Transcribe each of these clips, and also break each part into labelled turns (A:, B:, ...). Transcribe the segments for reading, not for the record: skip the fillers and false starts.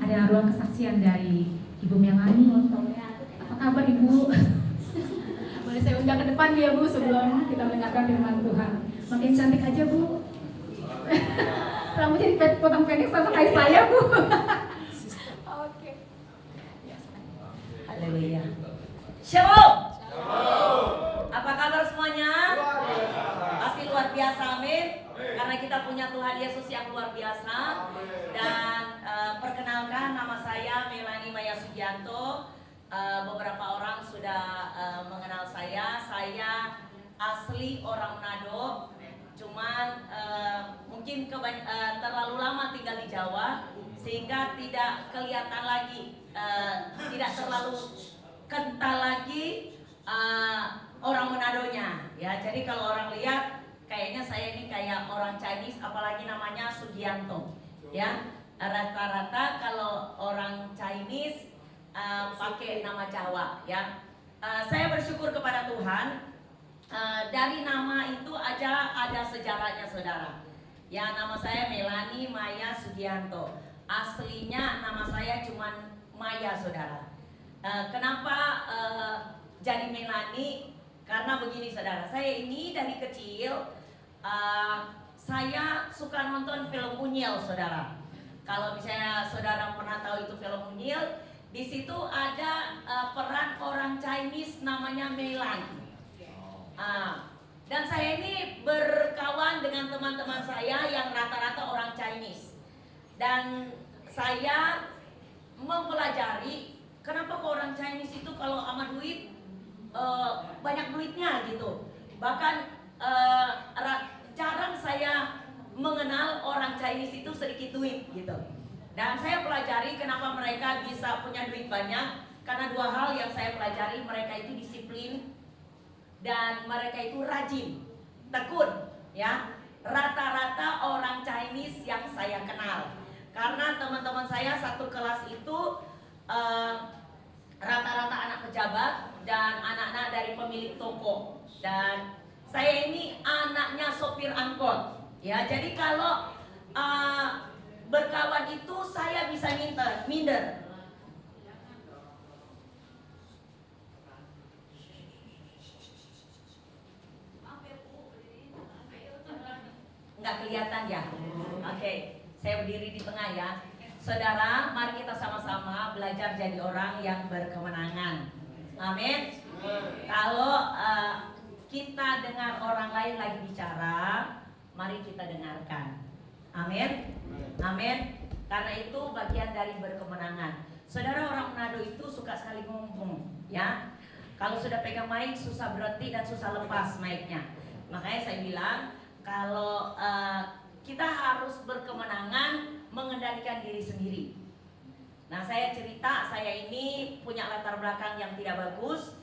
A: ada ruang kesaksian dari Ibu Melani. Apa kabar Ibu? Boleh saya undang ke depan ya Bu sebelum kita mendengarkan firman Tuhan. Makin cantik aja Bu. Rambutnya dipotong pendek sama kayak saya Bu. Oke.
B: Haleluya. Shalom. Apa kabar semuanya? Pasti luar biasa, amin. Karena kita punya Tuhan Yesus yang luar biasa. Dan perkenalkan, nama saya Melani Maya Sugianto. Beberapa orang sudah mengenal saya. Saya asli orang Manado. Cuman mungkin terlalu lama tinggal di Jawa sehingga tidak kelihatan lagi, tidak terlalu kental lagi orang Manadonya ya. Jadi kalau orang lihat kayaknya saya ini kayak orang Chinese, apalagi namanya Sugianto ya. Rata-rata kalau orang Chinese pakai nama Jawa ya. Saya bersyukur kepada Tuhan, dari nama itu aja ada sejarahnya saudara ya. Nama saya Melani Maya Sugianto. Aslinya nama saya cuman Maya saudara. Kenapa jadi Melani? Karena begini saudara, saya ini dari kecil saya suka nonton film Unyil saudara. Kalau misalnya saudara pernah tahu itu film Unyil, di situ ada peran orang Chinese namanya Melani. Dan saya ini berkawan dengan teman-teman saya yang rata-rata orang Chinese. Dan saya mempelajari kenapa kok orang Chinese itu kalau sama duit banyak duitnya gitu. Bahkan jarang saya mengenal orang Chinese itu sedikit duit gitu. Dan saya pelajari kenapa mereka bisa punya duit banyak. Karena dua hal yang saya pelajari, mereka itu disiplin dan mereka itu rajin, tekun ya. Rata-rata orang Chinese yang saya kenal. Karena teman-teman saya satu kelas itu rata-rata anak pejabat dan anak-anak dari pemilik toko. Dan saya ini anaknya sopir angkot ya. Jadi kalau berkawan itu saya bisa minder. Nggak kelihatan ya? Oke, saya berdiri di tengah ya. Saudara, mari kita sama-sama belajar jadi orang yang berkemenangan. Amin. Kalau kita dengar orang lain lagi bicara, mari kita dengarkan. Amin. Amin. Karena itu bagian dari berkemenangan. Saudara, orang Manado itu suka sekali ngomong ya. Kalau sudah pegang mic susah berhenti dan susah lepas mic-nya. Makanya saya bilang kalau kita harus berkemenangan mengendalikan diri sendiri. Nah, saya cerita, saya ini punya latar belakang yang tidak bagus.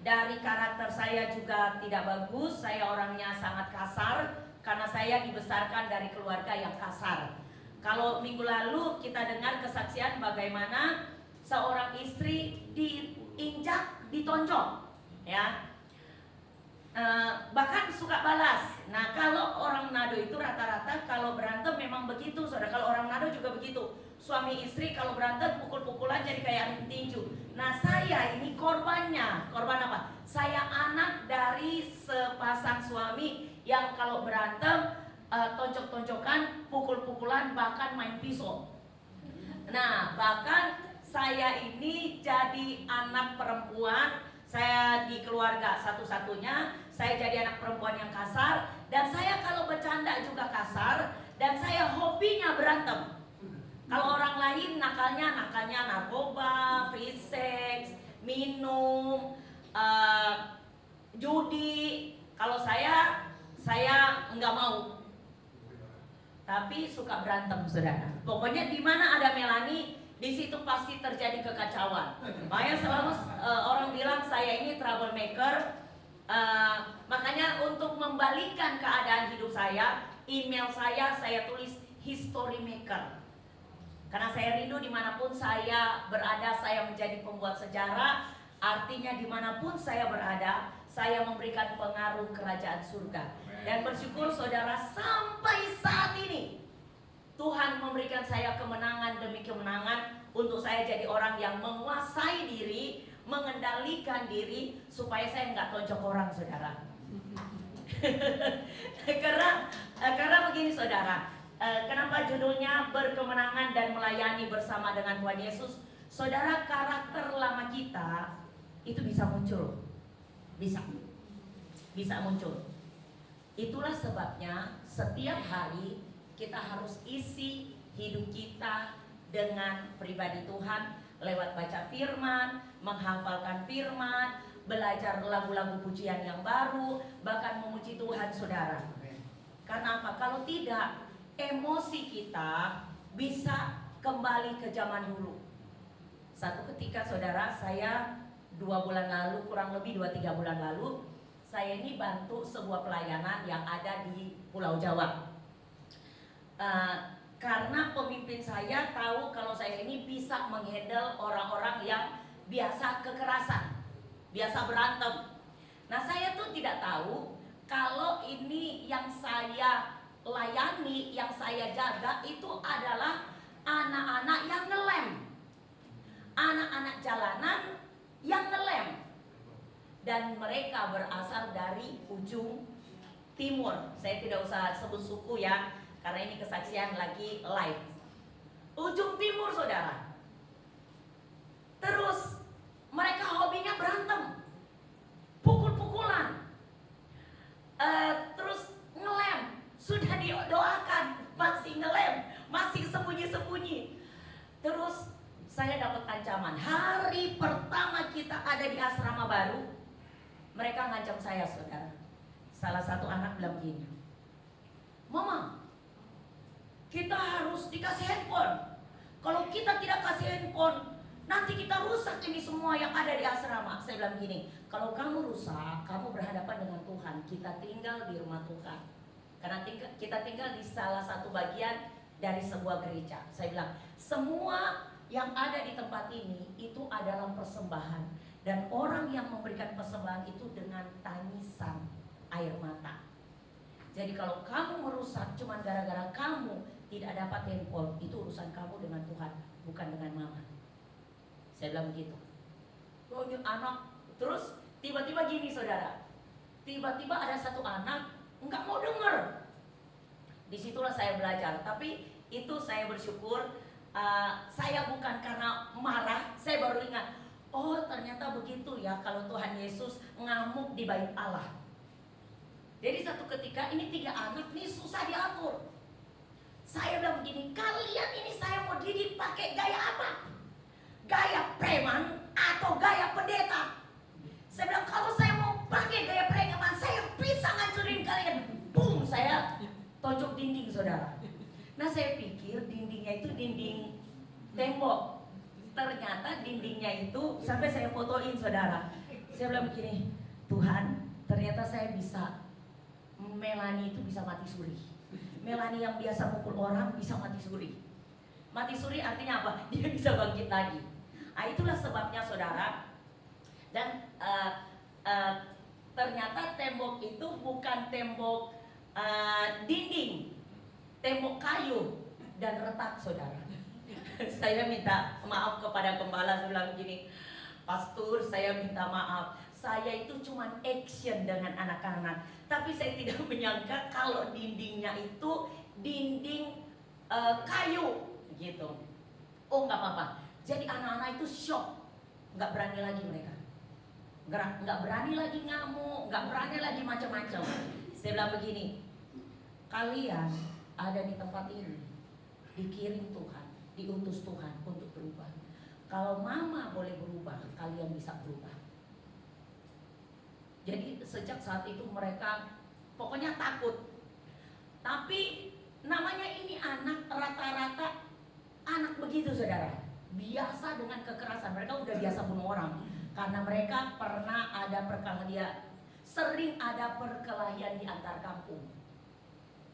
B: Dari karakter saya juga tidak bagus. Saya orangnya sangat kasar karena saya dibesarkan dari keluarga yang kasar. Kalau minggu lalu kita dengar kesaksian bagaimana seorang istri diinjak, ditonjok ya. Bahkan suka balas. Nah, kalau orang Manado itu rata-rata kalau berantem memang begitu, saudara. Kalau orang Manado juga begitu. Suami istri kalau berantem pukul-pukulan jadi kayak angin tinju. Nah, saya ini korbannya. Korban apa? Saya anak dari sepasang suami yang kalau berantem tonjok-tonjokan, pukul-pukulan, bahkan main pisau. Nah, bahkan saya ini jadi anak perempuan. Saya di keluarga satu-satunya, saya jadi anak perempuan yang kasar. Dan saya kalau bercanda juga kasar. Dan saya hobinya berantem. Kalau orang lain nakalnya narkoba, free sex, minum, judi. Kalau saya nggak mau. Tapi suka berantem, saudara. Pokoknya di mana ada Melani, di situ pasti terjadi kekacauan. Makanya selalu orang bilang saya ini troublemaker. Makanya untuk membalikan keadaan hidup saya, email saya tulis history maker. Karena saya rindu dimanapun saya berada, saya menjadi pembuat sejarah. Artinya dimanapun saya berada, saya memberikan pengaruh kerajaan surga. Dan bersyukur saudara sampai saat ini Tuhan memberikan saya kemenangan demi kemenangan untuk saya jadi orang yang menguasai diri, mengendalikan diri, supaya saya nggak tonjok orang, saudara. karena begini, saudara. Kenapa judulnya berkemenangan dan melayani bersama dengan Tuhan Yesus? Saudara, karakter lama kita itu bisa muncul, bisa muncul. Itulah sebabnya setiap hari kita harus isi hidup kita dengan pribadi Tuhan lewat baca firman, menghafalkan firman, belajar lagu-lagu pujian yang baru, bahkan memuji Tuhan, saudara. Karena apa? Kalau tidak, emosi kita bisa kembali ke zaman dulu. Satu ketika, saudara, saya 2 bulan lalu, kurang lebih 2-3 bulan lalu, saya ini bantu sebuah pelayanan yang ada di Pulau Jawa. Karena pemimpin saya tahu kalau saya ini bisa menghandle orang-orang yang biasa kekerasan, biasa berantem. Nah, saya tuh tidak tahu kalau ini yang saya layani, yang saya jaga itu adalah anak-anak yang ngelem, anak-anak jalanan yang ngelem. Dan mereka berasal dari ujung timur. Saya tidak usah sebut suku ya, karena ini kesaksian lagi live. Ujung timur, saudara. Terus mereka hobinya berantem, pukul-pukulan, terus ngelem. Sudah didoakan, masih ngelem, masih sembunyi-sembunyi. Terus saya dapat ancaman. Hari pertama kita ada di asrama baru, mereka ngancam saya, saudara. Salah satu anak bilang gini, "Mama, kita harus dikasih handphone. Kalau kita tidak kasih handphone, nanti kita rusak ini semua yang ada di asrama." Saya bilang gini, "Kalau kamu rusak, kamu berhadapan dengan Tuhan. Kita tinggal di rumah Tuhan. Karena kita tinggal di salah satu bagian dari sebuah gereja." Saya bilang, "Semua yang ada di tempat ini itu adalah persembahan. Dan orang yang memberikan persembahan itu dengan tangisan air mata. Jadi kalau kamu merusak cuma gara-gara kamu tidak dapat handphone, itu urusan kamu dengan Tuhan, bukan dengan mama." Saya bilang begitu. Oh, ini anak. Terus tiba-tiba gini, saudara. Tiba-tiba ada satu anak nggak mau dengar. Disitulah saya belajar. Tapi itu saya bersyukur. Saya bukan karena marah. Saya baru ingat, oh ternyata begitu ya kalau Tuhan Yesus ngamuk di bait Allah. Jadi satu ketika ini 3 anak nih susah diatur. Saya bilang begini, "Kalian ini saya mau didik pakai gaya apa? Gaya preman atau gaya pendeta?" Saya bilang, "Kalau saya mau pakai gaya preman, saya bisa ngancurin kalian." Boom, saya tonjok dinding, saudara. Nah, saya pikir dindingnya itu dinding tembok. Ternyata dindingnya itu sampai saya fotoin, saudara. Saya bilang begini, "Tuhan, ternyata saya bisa, Melani itu bisa mati suri. Melani yang biasa pukul orang bisa mati suri." Mati suri artinya apa? Dia bisa bangkit lagi. Nah, itulah sebabnya, saudara. Dan ternyata tembok itu bukan tembok dinding, tembok kayu dan retak, saudara. Saya minta maaf kepada gembala, saya bilang gini, "Pastor, saya minta maaf. Saya itu cuma action dengan anak-anak, tapi saya tidak menyangka kalau dindingnya itu dinding kayu gitu." Oh, nggak apa-apa. Jadi anak-anak itu shock, nggak berani lagi mereka, nggak berani lagi ngamuk, nggak berani lagi macam-macam. Saya bilang begini, "Kalian ada di tempat ini dikirim Tuhan, diutus Tuhan untuk berubah. Kalau mama boleh berubah, kalian bisa berubah." Jadi sejak saat itu mereka pokoknya takut. Tapi namanya ini anak, rata-rata anak begitu, saudara, biasa dengan kekerasan. Mereka udah biasa bunuh orang karena mereka pernah ada perkelahian, sering ada perkelahian di antar kampung.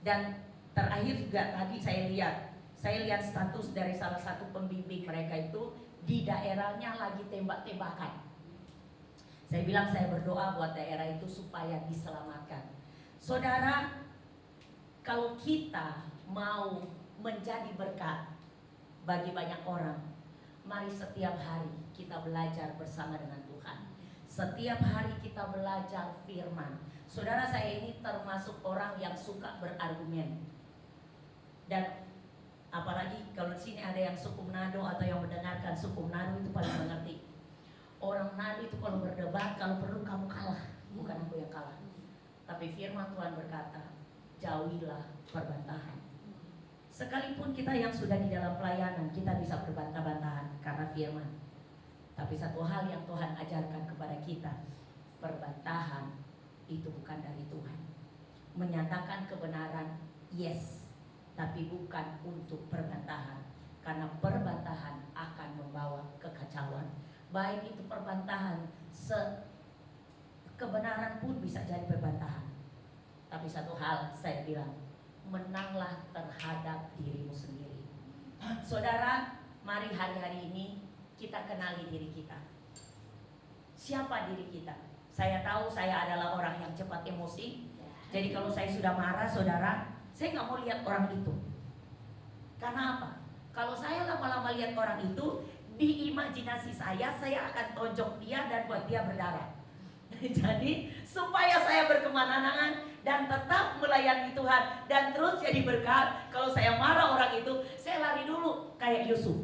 B: Dan terakhir juga tadi saya lihat status dari salah satu pembimbing mereka itu di daerahnya lagi tembak-tembakan. Saya bilang saya berdoa buat daerah itu supaya diselamatkan. Saudara, kalau kita mau menjadi berkat bagi banyak orang. Mari setiap hari kita belajar bersama dengan Tuhan. Setiap hari kita belajar firman. Saudara, saya ini termasuk orang yang suka berargumen. Dan apalagi kalau di sini ada yang suku Manado atau yang mendengarkan suku Manado, itu paling mengerti. Orang Manado itu kalau berdebat, kalau perlu kamu kalah, bukan aku yang kalah. Tapi firman Tuhan berkata, jauhilah perbantahan. Sekalipun kita yang sudah di dalam pelayanan, kita bisa berbantah-bantahan karena firman. Tapi satu hal yang Tuhan ajarkan kepada kita, perbantahan itu bukan dari Tuhan. Menyatakan kebenaran, yes, tapi bukan untuk perbantahan. Karena perbantahan akan membawa kekacauan. Baik itu perbantahan, kebenaran pun bisa jadi perbantahan. Tapi satu hal saya bilang, menanglah terhadap dirimu sendiri. Saudara, mari hari-hari ini kita kenali diri kita. Siapa diri kita? Saya tahu saya adalah orang yang cepat emosi. Jadi kalau saya sudah marah, saudara, saya nggak mau lihat orang itu. Karena apa? Kalau saya lama-lama lihat orang itu, di imajinasi saya akan tonjok dia dan buat dia berdarah. Jadi supaya saya berkemenangan dan tetap melayani Tuhan dan terus jadi berkat, kalau saya marah orang itu, saya lari dulu kayak Yusuf.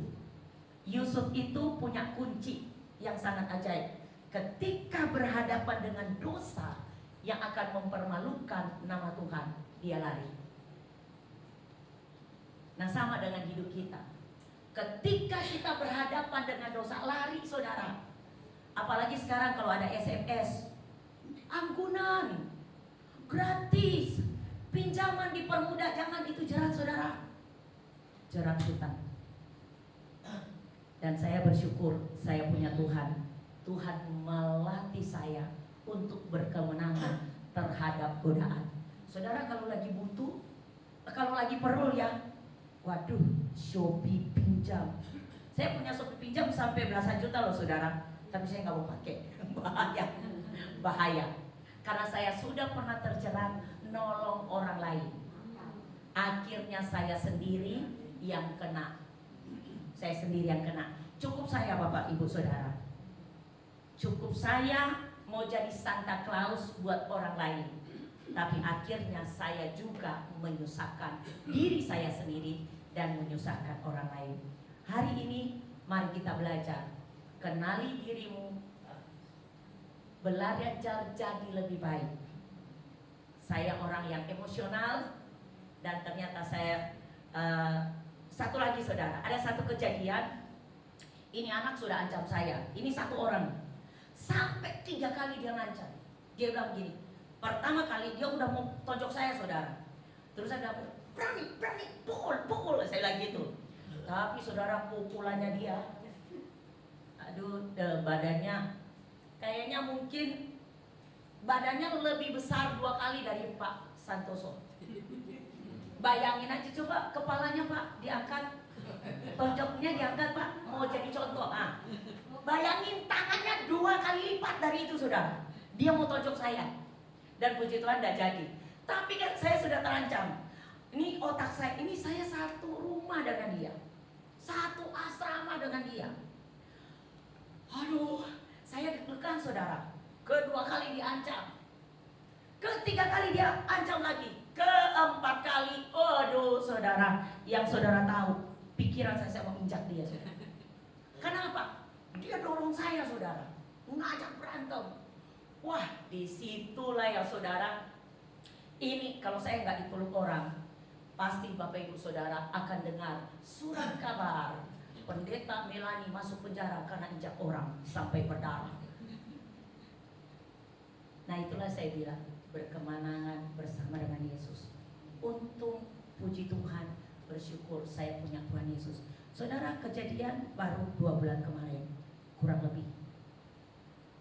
B: Yusuf itu punya kunci yang sangat ajaib. Ketika berhadapan dengan dosa yang akan mempermalukan nama Tuhan, dia lari. Nah, sama dengan hidup kita. Ketika kita berhadapan dengan dosa, lari saudara. Apalagi sekarang kalau ada SMS, ampunan, gratis, pinjaman dipermudah, jangan itu jerat saudara. Jerat hutang. Dan saya bersyukur saya punya Tuhan. Tuhan melatih saya untuk berkemenangan terhadap godaan. Saudara, kalau lagi butuh, kalau lagi perlu ya, waduh, Shopee pinjam. Saya punya Shopee pinjam sampai belasan juta loh saudara. Tapi saya nggak mau pakai. Bahaya. Karena saya sudah pernah terjerat nolong orang lain. Akhirnya saya sendiri yang kena. Saya sendiri yang kena. Cukup saya Bapak Ibu Saudara. Cukup saya mau jadi Santa Claus buat orang lain. Tapi akhirnya saya juga menyusahkan diri saya sendiri dan menyusahkan orang lain. Hari ini mari kita belajar. Kenali dirimu, belajar jadi lebih baik. Saya orang yang emosional dan ternyata saya satu lagi saudara, ada satu kejadian. Ini anak sudah ancam saya. Ini satu orang. Sampai 3 kali dia ngancam. Dia bilang gini. Pertama kali dia udah mau tonjok saya saudara. Terus saya bilang, berani, pukul. Saya bilang gitu. Tapi saudara, pukulannya dia, aduh, badannya kayaknya mungkin badannya lebih besar 2 kali dari Pak Santoso. Bayangin aja coba, kepalanya Pak diangkat, tonjoknya diangkat Pak, mau jadi contoh. Bayangin tangannya 2 kali lipat dari itu saudara. Dia mau tonjok saya. Dan puji Tuhan tidak jadi. Tapi kan saya sudah terancam. Ini otak saya, ini saya satu rumah dengan dia, satu asrama dengan dia. Aduh, saya deg-degan saudara. Kedua kali diancam, ketiga kali dia ancam lagi, keempat kali. Aduh saudara, yang saudara tahu, pikiran saya mau injak dia saudara. Kenapa? Dia dorong saya saudara, ngajak berantem. Wah, disitulah ya saudara. Ini kalau saya nggak dipeluk orang, pasti Bapak Ibu Saudara akan dengar surat kabar Pendeta Melani masuk penjara karena injak orang sampai berdarah. Nah itulah saya bilang, berkemenangan bersama dengan Yesus. Untung, puji Tuhan, bersyukur saya punya Tuhan Yesus. Saudara, kejadian baru 2 bulan kemarin, kurang lebih.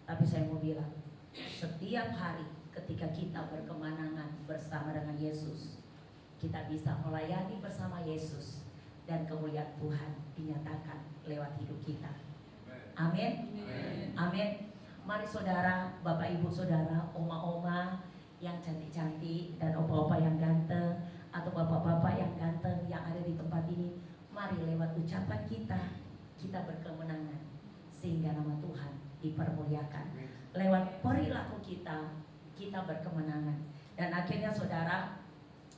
B: Tapi saya mau bilang, setiap hari ketika kita berkemenangan bersama dengan Yesus, kita bisa melayani bersama Yesus dan kemuliaan Tuhan dinyatakan lewat hidup kita. Amin. Amin. Mari saudara, Bapak Ibu Saudara, oma-oma yang cantik-cantik dan opa-opa yang ganteng, atau bapak-bapak yang ganteng yang ada di tempat ini, mari lewat ucapan kita berkemenangan sehingga nama Tuhan dipermuliakan. Lewat perilaku kita berkemenangan. Dan akhirnya saudara,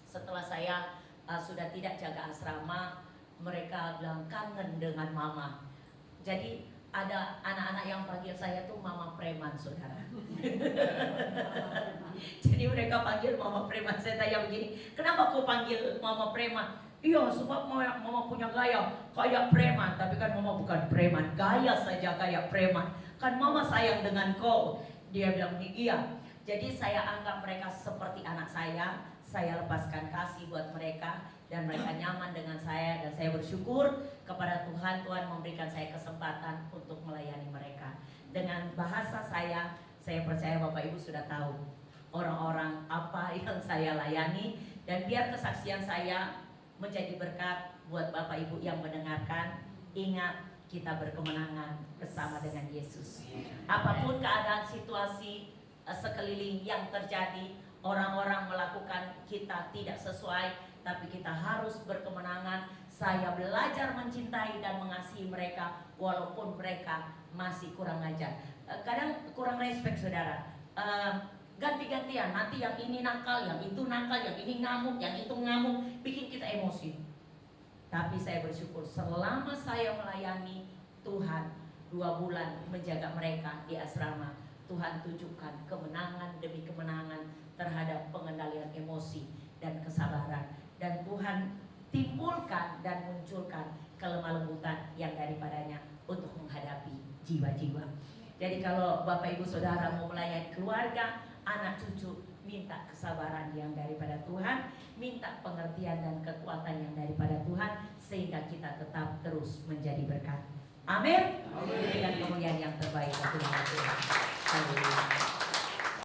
B: setelah saya sudah tidak jaga asrama, mereka bilang kangen dengan mama. Jadi ada anak-anak yang panggil saya tuh mama preman, saudara. Jadi mereka panggil mama preman. Saya tanya begini, kenapa kau panggil mama preman? Iya, sebab mama punya gaya kayak preman. Tapi kan mama bukan preman, gaya saja kayak preman. Kan mama sayang dengan kau. Dia bilang, iya. Jadi saya anggap mereka seperti anak saya lepaskan kasih buat mereka, dan mereka nyaman dengan saya, dan saya bersyukur kepada Tuhan memberikan saya kesempatan untuk melayani mereka. Dengan bahasa saya percaya Bapak Ibu sudah tahu orang-orang apa yang saya layani, dan biar kesaksian saya menjadi berkat buat Bapak Ibu yang mendengarkan. Ingat, kita berkemenangan bersama dengan Yesus. Apapun keadaan situasi sekeliling yang terjadi, orang-orang melakukan kita tidak sesuai, tapi kita harus berkemenangan. Saya belajar mencintai dan mengasihi mereka walaupun mereka masih kurang ajar. Kadang kurang respect, saudara. Ganti-gantian, nanti yang ini nakal, yang itu nakal, yang ini ngamuk, yang itu ngamuk, bikin kita emosi. Tapi saya bersyukur selama saya melayani Tuhan 2 bulan menjaga mereka di asrama, Tuhan tunjukkan kemenangan demi kemenangan terhadap pengendalian emosi dan kesabaran. Dan Tuhan timbulkan dan munculkan kelemah lembutan yang daripadanya untuk menghadapi jiwa-jiwa. Jadi kalau Bapak Ibu Saudara mau melayani keluarga, anak cucu, minta kesabaran yang daripada Tuhan, minta pengertian dan kekuatan yang daripada Tuhan, sehingga kita tetap terus menjadi berkat. Amin.